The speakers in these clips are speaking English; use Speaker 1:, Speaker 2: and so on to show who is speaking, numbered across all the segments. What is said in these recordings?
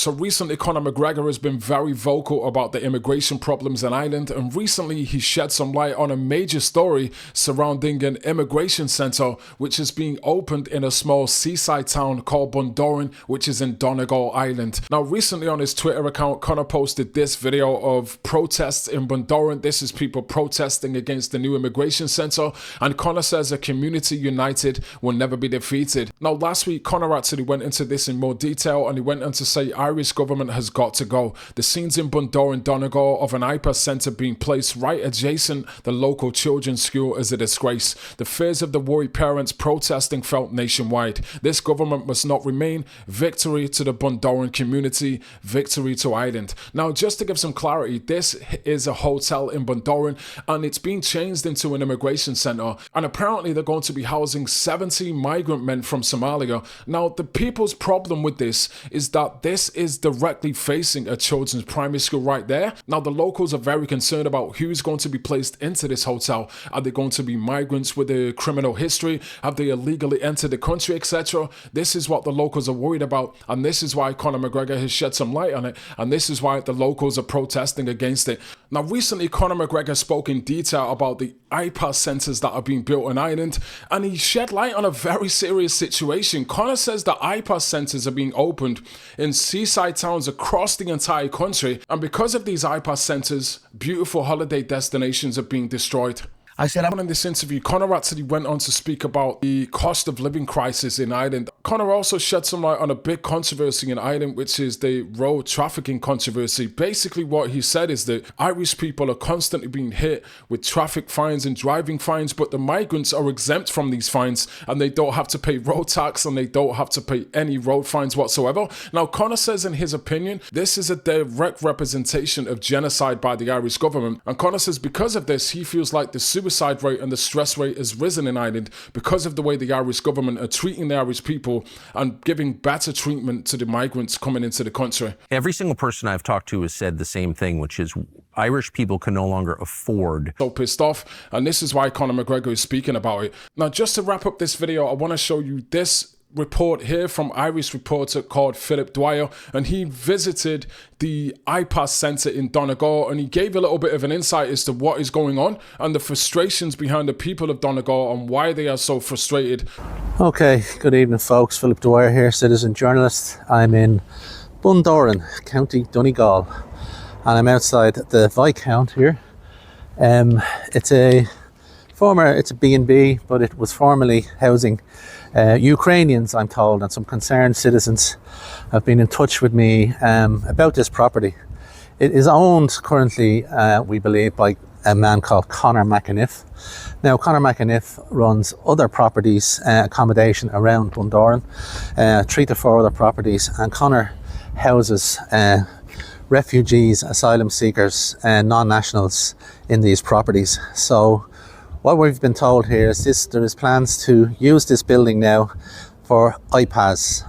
Speaker 1: So recently, Conor McGregor has been very vocal about the immigration problems in Ireland, and recently he shed some light on a major story surrounding an immigration centre which is being opened in a small seaside town called Bundoran, which is in Donegal, Ireland. Now recently on his Twitter account, Conor posted this video of protests in Bundoran. This is people protesting against the new immigration centre, and Conor says a community united will never be defeated. Now last week, Conor actually went into this in more detail, and he went on to say Irish government has got to go. The scenes in Bundoran, Donegal of an IPAS centre being placed right adjacent the local children's school is a disgrace. The fears of the worried parents protesting felt nationwide. This government must not remain. Victory to the Bundoran community, victory to Ireland. Now just to give some clarity, this is a hotel in Bundoran and it's being changed into an immigration centre, and apparently they're going to be housing 70 migrant men from Somalia. Now the people's problem with this is that this is directly facing a children's primary school right there. Now the locals are very concerned about who's going to be placed into this hotel. Are they going to be migrants with a criminal history? Have they illegally entered the country, etc.? This is what the locals are worried about, and this is why Conor McGregor has shed some light on it, and this is why the locals are protesting against it. Now recently Conor McGregor spoke in detail about the IPAS centres that are being built in Ireland, and he shed light on a very serious situation. Conor says that IPAS centres are being opened in seaside towns across the entire country, and because of these IPAS centres, beautiful holiday destinations are being destroyed. I said in this interview, Conor actually went on to speak about the cost of living crisis in Ireland. Conor also shed some light on a big controversy in Ireland, which is the road trafficking controversy. Basically what he said is that Irish people are constantly being hit with traffic fines and driving fines, but the migrants are exempt from these fines and they don't have to pay road tax and they don't have to pay any road fines whatsoever. Now Conor says in his opinion, this is a direct representation of genocide by the Irish government, and Conor says because of this he feels like the suicide rate and the stress rate has risen in Ireland because of the way the Irish government are treating the Irish people and giving better treatment to the migrants coming into the country.
Speaker 2: Every single person I've talked to has said the same thing, which is Irish people can no longer afford.
Speaker 1: So pissed off, and this is why Conor McGregor is speaking about it. Now just to wrap up this video, I want to show you this report here from Irish reporter called Philip Dwyer, and he visited the IPAS centre in Donegal and he gave a little bit of an insight as to what is going on and the frustrations behind the people of Donegal and why they are so frustrated.
Speaker 3: Okay, good evening folks, Philip Dwyer here, citizen journalist. I'm in Bundoran, County Donegal, and I'm outside the Viscount here. It's a B&B, but it was formerly housing Ukrainians, I'm told, and some concerned citizens have been in touch with me about this property. It is owned currently, we believe, by a man called Conor McGregor. Now, Conor McGregor runs other properties, accommodation around Bundoran, 3 to 4 other properties, and Conor houses refugees, asylum seekers, and non-nationals in these properties. So what we've been told here is there is plans to use this building now for IPAS.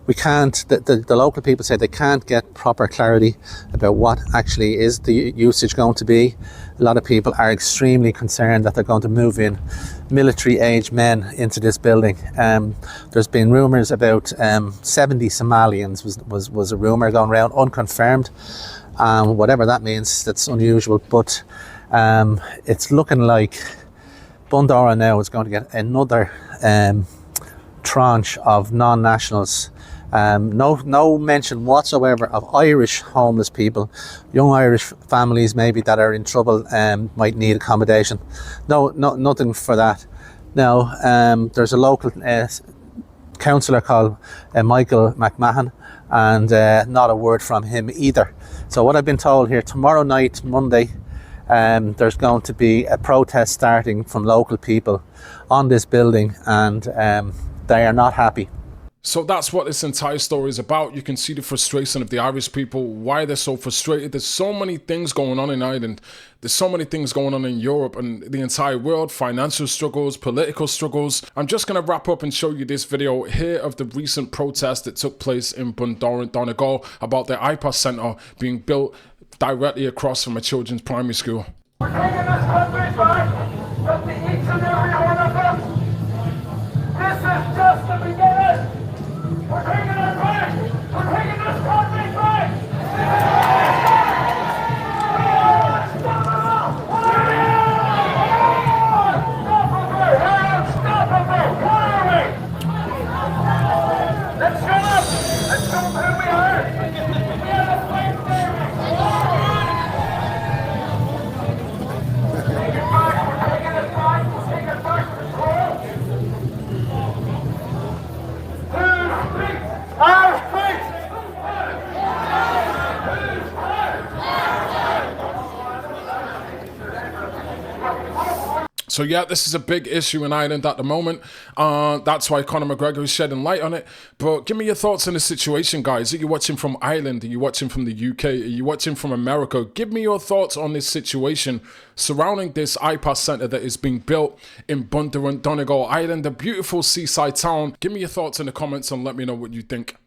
Speaker 3: We can't, the local people say they can't get proper clarity about what actually is the usage going to be. A lot of people are extremely concerned that they're going to move in military age men into this building. There's been rumours about 70 Somalians was a rumour going around, unconfirmed. Whatever that means, that's unusual, but it's looking like Bundoran now is going to get another tranche of non-nationals. No mention whatsoever of Irish homeless people, young Irish families maybe that are in trouble might need accommodation. Nothing for that. Now there's a local councillor called Michael McMahon, and not a word from him either. So what I've been told here, tomorrow night, Monday, there's going to be a protest starting from local people on this building, and they are not happy.
Speaker 1: So that's what this entire story is about. You can see the frustration of the Irish people, why they're so frustrated. There's so many things going on in Ireland. There's so many things going on in Europe and the entire world. Financial struggles, political struggles. I'm just going to wrap up and show you this video here of the recent protest that took place in Bundoran, Donegal, about the IPAS centre being built directly across from a children's primary school.
Speaker 4: We're taking this country back from each and every one of us. This is just the beginning. We're taking it back. We're taking it and show them who we are. We are the fight service. Take it back, we're taking it back, we're taking it back control. Who's streets? Our streets!
Speaker 1: So yeah, this is a big issue in Ireland at the moment. That's why Conor McGregor is shedding light on it. But give me your thoughts on the situation, guys. Are you watching from Ireland? Are you watching from the UK? Are you watching from America? Give me your thoughts on this situation surrounding this IPAS centre that is being built in Bundoran, Donegal, Ireland, a beautiful seaside town. Give me your thoughts in the comments and let me know what you think.